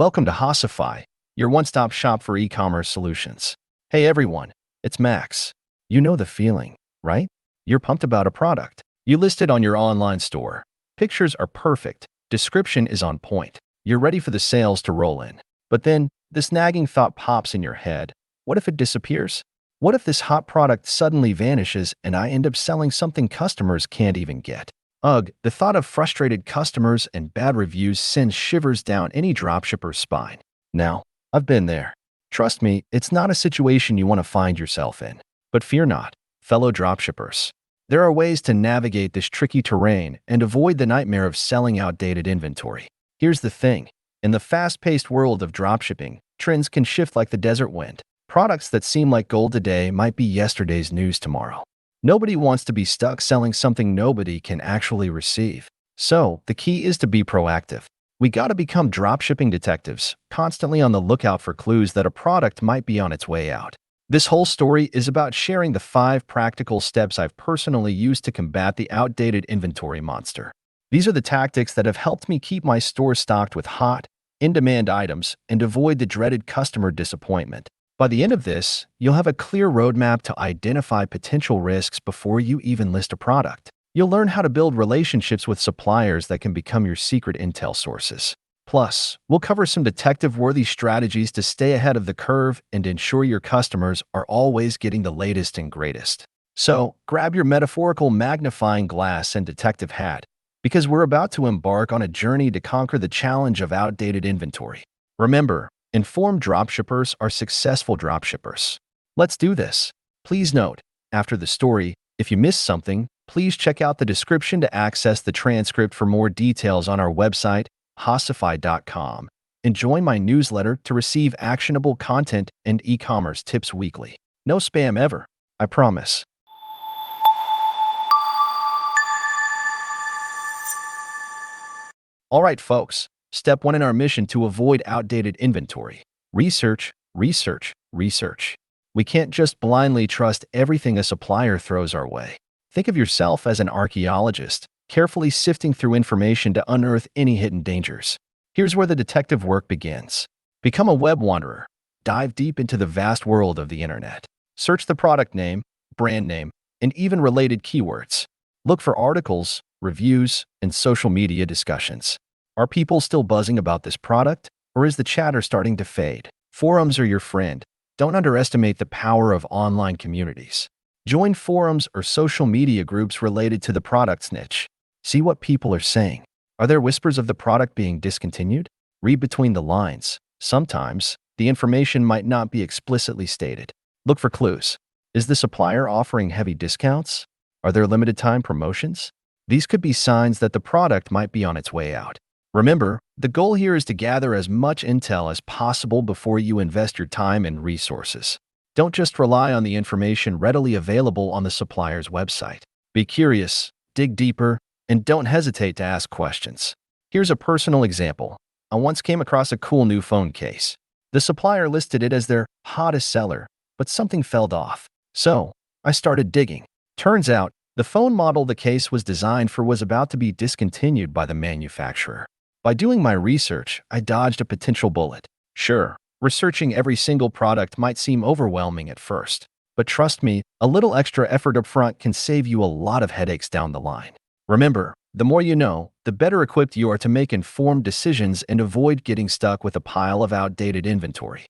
Welcome to Hocify, your one-stop shop for e-commerce solutions. Hey everyone, it's Max. You know the feeling, right? You're pumped about a product. You list it on your online store. Pictures are perfect. Description is on point. You're ready for the sales to roll in. But then, this nagging thought pops in your head. What if it disappears? What if this hot product suddenly vanishes and I end up selling something customers can't even get? Ugh, the thought of frustrated customers and bad reviews sends shivers down any dropshipper's spine. Now, I've been there. Trust me, it's not a situation you want to find yourself in. But fear not, fellow dropshippers. There are ways to navigate this tricky terrain and avoid the nightmare of selling outdated inventory. Here's the thing. In the fast-paced world of dropshipping, trends can shift like the desert wind. Products that seem like gold today might be yesterday's news tomorrow. Nobody wants to be stuck selling something nobody can actually receive. So, the key is to be proactive. We gotta become dropshipping detectives, constantly on the lookout for clues that a product might be on its way out. This whole story is about sharing the 5 practical steps I've personally used to combat the outdated inventory monster. These are the tactics that have helped me keep my store stocked with hot, in-demand items and avoid the dreaded customer disappointment. By the end of this, you'll have a clear roadmap to identify potential risks before you even list a product. You'll learn how to build relationships with suppliers that can become your secret intel sources. Plus, we'll cover some detective-worthy strategies to stay ahead of the curve and ensure your customers are always getting the latest and greatest. So, grab your metaphorical magnifying glass and detective hat, because we're about to embark on a journey to conquer the challenge of outdated inventory. Remember, informed dropshippers are successful dropshippers. Let's do this. Please note, after the story, if you missed something, please check out the description to access the transcript for more details on our website, hocify.com, and join my newsletter to receive actionable content and e-commerce tips weekly. No spam ever, I promise. All right, folks. Step 1 in our mission to avoid outdated inventory. Research, research, research. We can't just blindly trust everything a supplier throws our way. Think of yourself as an archaeologist, carefully sifting through information to unearth any hidden dangers. Here's where the detective work begins. Become a web wanderer. Dive deep into the vast world of the internet. Search the product name, brand name, and even related keywords. Look for articles, reviews, and social media discussions. Are people still buzzing about this product, or is the chatter starting to fade? Forums are your friend. Don't underestimate the power of online communities. Join forums or social media groups related to the product's niche. See what people are saying. Are there whispers of the product being discontinued? Read between the lines. Sometimes, the information might not be explicitly stated. Look for clues. Is the supplier offering heavy discounts? Are there limited time promotions? These could be signs that the product might be on its way out. Remember, the goal here is to gather as much intel as possible before you invest your time and resources. Don't just rely on the information readily available on the supplier's website. Be curious, dig deeper, and don't hesitate to ask questions. Here's a personal example. I once came across a cool new phone case. The supplier listed it as their hottest seller, but something fell off. So, I started digging. Turns out, the phone model the case was designed for was about to be discontinued by the manufacturer. By doing my research, I dodged a potential bullet. Sure, researching every single product might seem overwhelming at first, but trust me, a little extra effort up front can save you a lot of headaches down the line. Remember, the more you know, the better equipped you are to make informed decisions and avoid getting stuck with a pile of outdated inventory.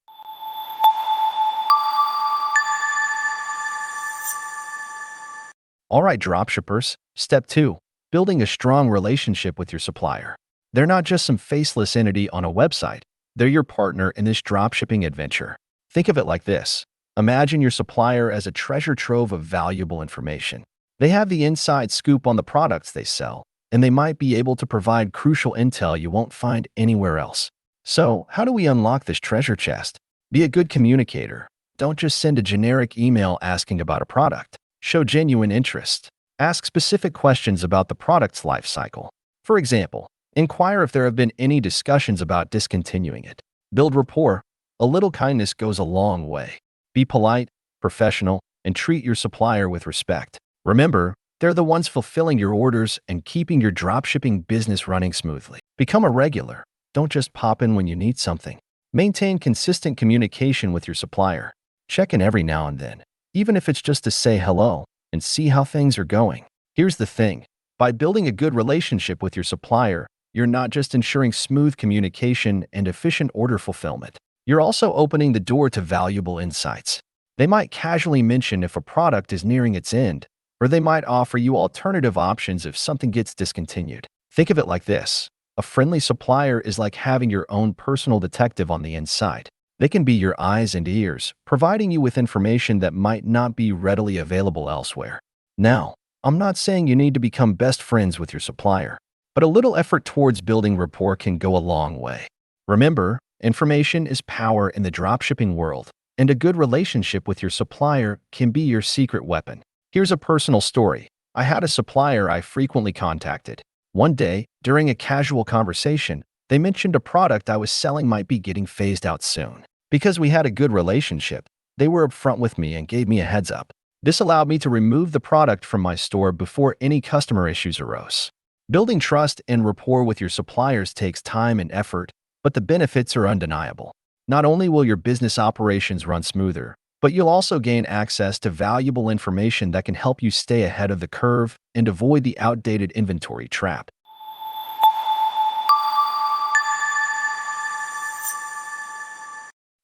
All right, dropshippers. Step 2. Building a strong relationship with your supplier. They're not just some faceless entity on a website. They're your partner in this dropshipping adventure. Think of it like this. Imagine your supplier as a treasure trove of valuable information. They have the inside scoop on the products they sell, and they might be able to provide crucial intel you won't find anywhere else. So, how do we unlock this treasure chest? Be a good communicator. Don't just send a generic email asking about a product. Show genuine interest. Ask specific questions about the product's life cycle. For example, inquire if there have been any discussions about discontinuing it. Build rapport. A little kindness goes a long way. Be polite, professional, and treat your supplier with respect. Remember, they're the ones fulfilling your orders and keeping your dropshipping business running smoothly. Become a regular. Don't just pop in when you need something. Maintain consistent communication with your supplier. Check in every now and then, even if it's just to say hello and see how things are going. Here's the thing. By building a good relationship with your supplier, you're not just ensuring smooth communication and efficient order fulfillment. You're also opening the door to valuable insights. They might casually mention if a product is nearing its end, or they might offer you alternative options if something gets discontinued. Think of it like this. A friendly supplier is like having your own personal detective on the inside. They can be your eyes and ears, providing you with information that might not be readily available elsewhere. Now, I'm not saying you need to become best friends with your supplier, but a little effort towards building rapport can go a long way. Remember, information is power in the dropshipping world, and a good relationship with your supplier can be your secret weapon. Here's a personal story. I had a supplier I frequently contacted. One day, during a casual conversation, they mentioned a product I was selling might be getting phased out soon. Because we had a good relationship, they were upfront with me and gave me a heads up. This allowed me to remove the product from my store before any customer issues arose. Building trust and rapport with your suppliers takes time and effort, but the benefits are undeniable. Not only will your business operations run smoother, but you'll also gain access to valuable information that can help you stay ahead of the curve and avoid the outdated inventory trap.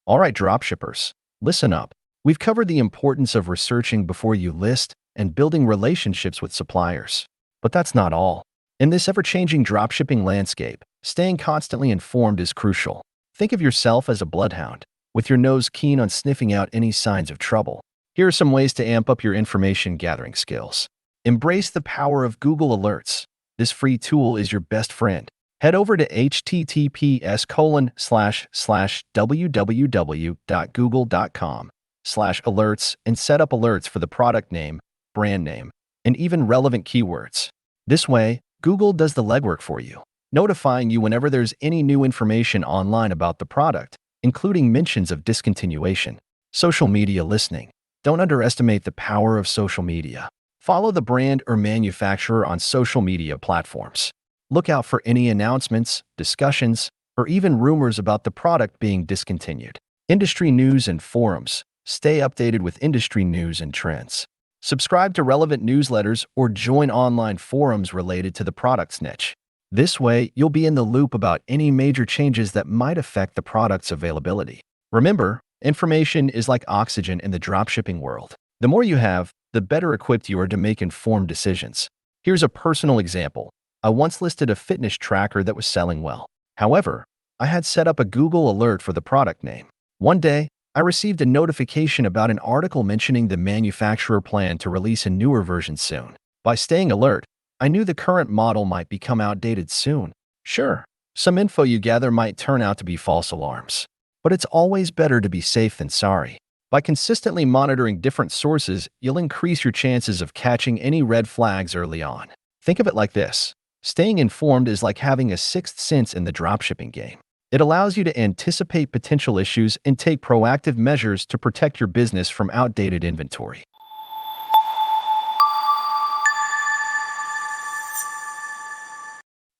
All right, dropshippers, listen up. We've covered the importance of researching before you list and building relationships with suppliers. But that's not all. In this ever-changing dropshipping landscape, staying constantly informed is crucial. Think of yourself as a bloodhound, with your nose keen on sniffing out any signs of trouble. Here are some ways to amp up your information gathering skills. Embrace the power of Google Alerts. This free tool is your best friend. Head over to https://www.google.com/alerts and set up alerts for the product name, brand name, and even relevant keywords. This way, Google does the legwork for you, notifying you whenever there's any new information online about the product, including mentions of discontinuation. Social media listening. Don't underestimate the power of social media. Follow the brand or manufacturer on social media platforms. Look out for any announcements, discussions, or even rumors about the product being discontinued. Industry news and forums. Stay updated with industry news and trends. Subscribe to relevant newsletters or join online forums related to the product's niche. This way, you'll be in the loop about any major changes that might affect the product's availability. Remember, information is like oxygen in the dropshipping world. The more you have, the better equipped you are to make informed decisions. Here's a personal example. I once listed a fitness tracker that was selling well. However, I had set up a Google alert for the product name. One day, I received a notification about an article mentioning the manufacturer planned to release a newer version soon. By staying alert, I knew the current model might become outdated soon. Sure, some info you gather might turn out to be false alarms, but it's always better to be safe than sorry. By consistently monitoring different sources, you'll increase your chances of catching any red flags early on. Think of it like this. Staying informed is like having a sixth sense in the dropshipping game. It allows you to anticipate potential issues and take proactive measures to protect your business from outdated inventory.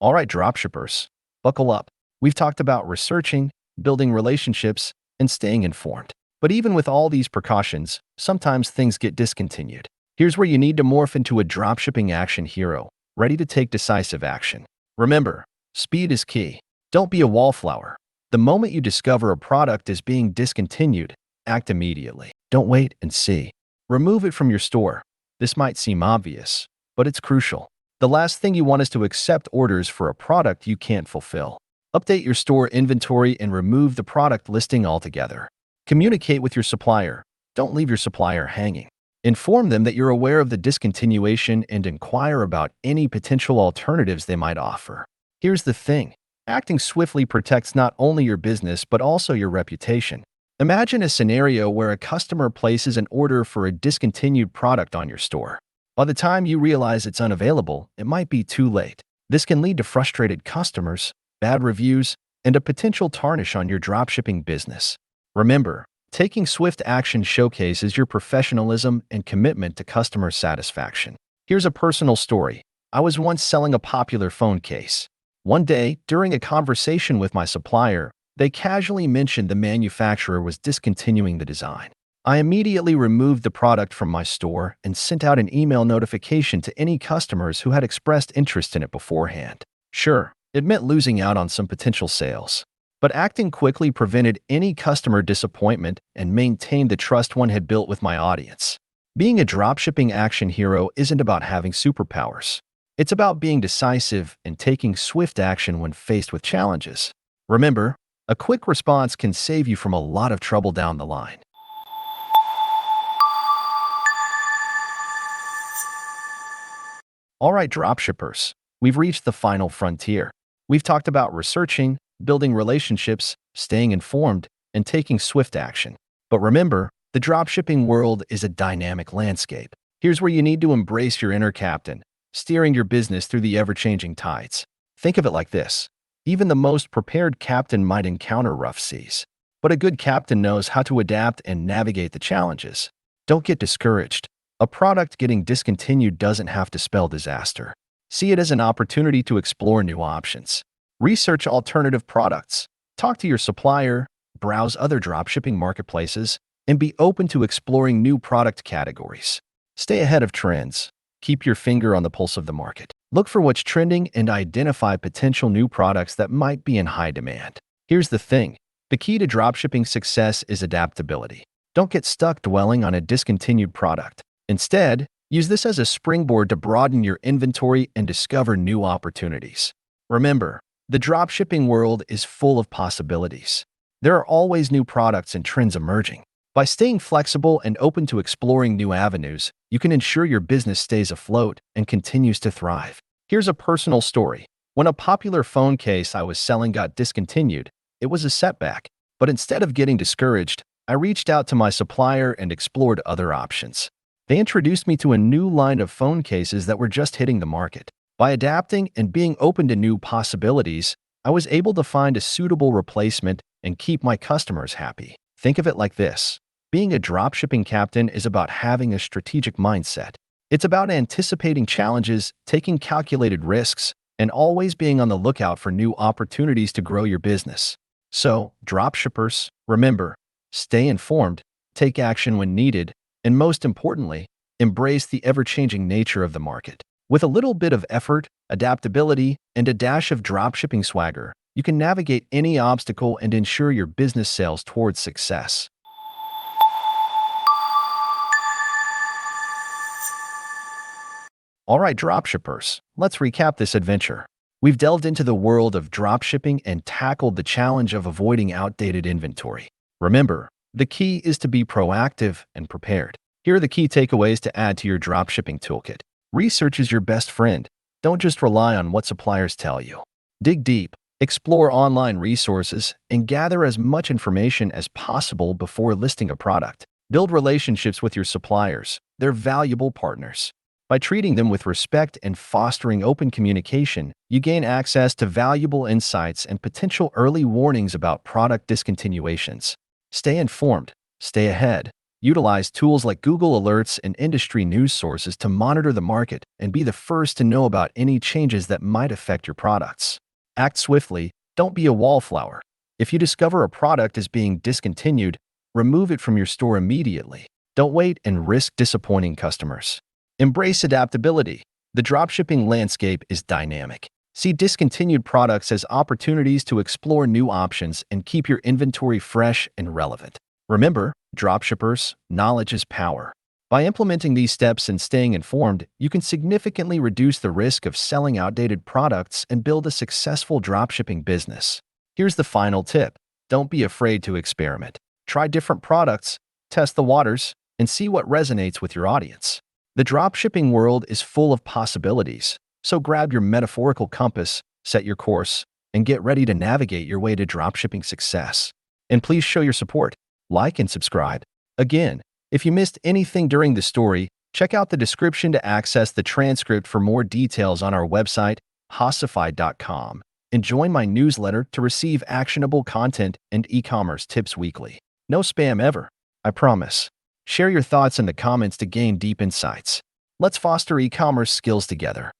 All right, dropshippers, buckle up. We've talked about researching, building relationships, and staying informed. But even with all these precautions, sometimes things get discontinued. Here's where you need to morph into a dropshipping action hero, ready to take decisive action. Remember, speed is key. Don't be a wallflower. The moment you discover a product is being discontinued, act immediately. Don't wait and see. Remove it from your store. This might seem obvious, but it's crucial. The last thing you want is to accept orders for a product you can't fulfill. Update your store inventory and remove the product listing altogether. Communicate with your supplier. Don't leave your supplier hanging. Inform them that you're aware of the discontinuation and inquire about any potential alternatives they might offer. Here's the thing. Acting swiftly protects not only your business but also your reputation. Imagine a scenario where a customer places an order for a discontinued product on your store. By the time you realize it's unavailable, it might be too late. This can lead to frustrated customers, bad reviews, and a potential tarnish on your dropshipping business. Remember, taking swift action showcases your professionalism and commitment to customer satisfaction. Here's a personal story. I was once selling a popular phone case. One day, during a conversation with my supplier, they casually mentioned the manufacturer was discontinuing the design. I immediately removed the product from my store and sent out an email notification to any customers who had expressed interest in it beforehand. Sure, it meant losing out on some potential sales, but acting quickly prevented any customer disappointment and maintained the trust one had built with my audience. Being a dropshipping action hero isn't about having superpowers. It's about being decisive and taking swift action when faced with challenges. Remember, a quick response can save you from a lot of trouble down the line. All right, dropshippers, we've reached the final frontier. We've talked about researching, building relationships, staying informed, and taking swift action. But remember, the dropshipping world is a dynamic landscape. Here's where you need to embrace your inner captain, steering your business through the ever-changing tides. Think of it like this. Even the most prepared captain might encounter rough seas, but a good captain knows how to adapt and navigate the challenges. Don't get discouraged. A product getting discontinued doesn't have to spell disaster. See it as an opportunity to explore new options. Research alternative products, talk to your supplier, browse other dropshipping marketplaces, and be open to exploring new product categories. Stay ahead of trends. Keep your finger on the pulse of the market. Look for what's trending and identify potential new products that might be in high demand. Here's the thing. The key to dropshipping success is adaptability. Don't get stuck dwelling on a discontinued product. Instead, use this as a springboard to broaden your inventory and discover new opportunities. Remember, the dropshipping world is full of possibilities. There are always new products and trends emerging. By staying flexible and open to exploring new avenues, you can ensure your business stays afloat and continues to thrive. Here's a personal story. When a popular phone case I was selling got discontinued, it was a setback. But instead of getting discouraged, I reached out to my supplier and explored other options. They introduced me to a new line of phone cases that were just hitting the market. By adapting and being open to new possibilities, I was able to find a suitable replacement and keep my customers happy. Think of it like this. Being a dropshipping captain is about having a strategic mindset. It's about anticipating challenges, taking calculated risks, and always being on the lookout for new opportunities to grow your business. So, dropshippers, remember, stay informed, take action when needed, and most importantly, embrace the ever-changing nature of the market. With a little bit of effort, adaptability, and a dash of dropshipping swagger, you can navigate any obstacle and ensure your business sails towards success. All right, dropshippers, let's recap this adventure. We've delved into the world of dropshipping and tackled the challenge of avoiding outdated inventory. Remember, the key is to be proactive and prepared. Here are the key takeaways to add to your dropshipping toolkit. Research is your best friend. Don't just rely on what suppliers tell you. Dig deep, explore online resources, and gather as much information as possible before listing a product. Build relationships with your suppliers. They're valuable partners. By treating them with respect and fostering open communication, you gain access to valuable insights and potential early warnings about product discontinuations. Stay informed. Stay ahead. Utilize tools like Google Alerts and industry news sources to monitor the market and be the first to know about any changes that might affect your products. Act swiftly. Don't be a wallflower. If you discover a product is being discontinued, remove it from your store immediately. Don't wait and risk disappointing customers. Embrace adaptability. The dropshipping landscape is dynamic. See discontinued products as opportunities to explore new options and keep your inventory fresh and relevant. Remember, dropshippers, knowledge is power. By implementing these steps and staying informed, you can significantly reduce the risk of selling outdated products and build a successful dropshipping business. Here's the final tip. Don't be afraid to experiment. Try different products, test the waters, and see what resonates with your audience. The dropshipping world is full of possibilities, so grab your metaphorical compass, set your course, and get ready to navigate your way to dropshipping success. And please show your support. Like and subscribe. Again, if you missed anything during the story, check out the description to access the transcript for more details on our website, Hocify.com, and join my newsletter to receive actionable content and e-commerce tips weekly. No spam ever, I promise. Share your thoughts in the comments to gain deep insights. Let's foster e-commerce skills together.